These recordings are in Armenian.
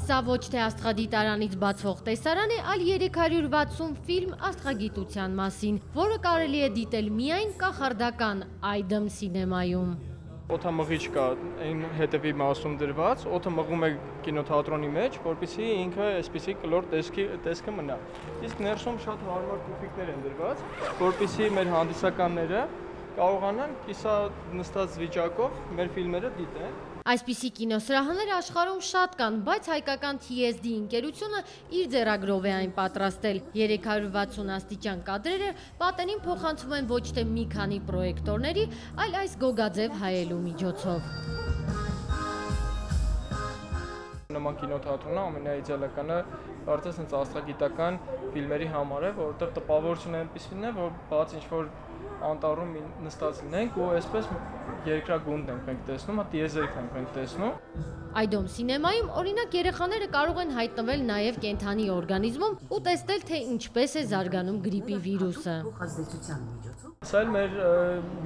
Սա ոչ թե աստղադիտարանից բացվող տեսարան է, այլ 360 ֆիլմ աստղագիտության մասին, որը կարելի է դիտել միայն կախարդական Այդմ սինեմայում։ Օդամղիչ կա այն հետևի մասում դրված, օդը մղում է կինոթատրոնի մեջ, որպեսզի ինքը այսպիսի կլոր տեսքը մնա։ Իսկ ներսում շատ հարմար պուֆիկներ են դրված, որպեսզի մեր հանդիսականները կարողանան կիսանստած վիճակով մեր ֆիլմերը դիտեն։ Այսպիսի կինոսրահներ աշխարհում շատ կան, բայց հայկական TSD ընկերությունը իր ձեռագրով է այն պատրաստել։ 360 աստիճան կադրերը պատենին փոխանցվում են ոչ թե մի քանի պրոյեկտորների, այլ այս գոգաձև հայելու միջոցով։ Նման կինոթատրոնը ամենաիդեալականը կարծես հենց աստղագիտական ֆիլմերի համար է, որովհետև տպավորությունն այնպիսին է, որ բաց ինչ-որ անտառում նստած լինենք ու այսպես երկրագունդն ենք մենք տեսնում, տիեզերքն ենք մենք տեսնում։ Այդմ սինեմայում օրինակ երեխաները կարող են հայտնվել նաև կենդանի օրգանիզմում ու տեսնել, թե ինչպես է զարգանում գրիպի վիրուսը։ Սա էլ մեր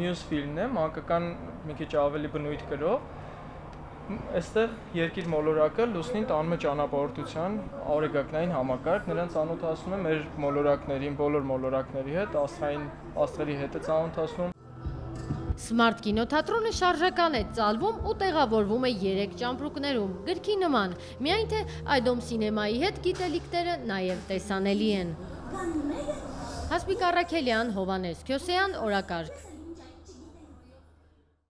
մյուս ֆիլմն է, մանկական մի քիչ ավելի բնույթ կրող։ Այստեղ երկիր մոլորակը լուսնին տանում է ճանապարհորդության օրեգակնային համակարգ, նրան ծանոթացնում է մեր մոլորակներին, բոլոր մոլորակների հետ, աստղերի հետ է ծանոթացնում։ Smart կինոթատրոնը շարժական է, ծալվում ու տեղավորվում է 3 ճամպրուկներում, գրքի նման, միայն թե Այդմ սինեմայի հետ գիտելիքները նաև տեսանելի են։ Հասմիկ Առաքելյան, Հովհաննես Քյոսեյան, օրակարգ։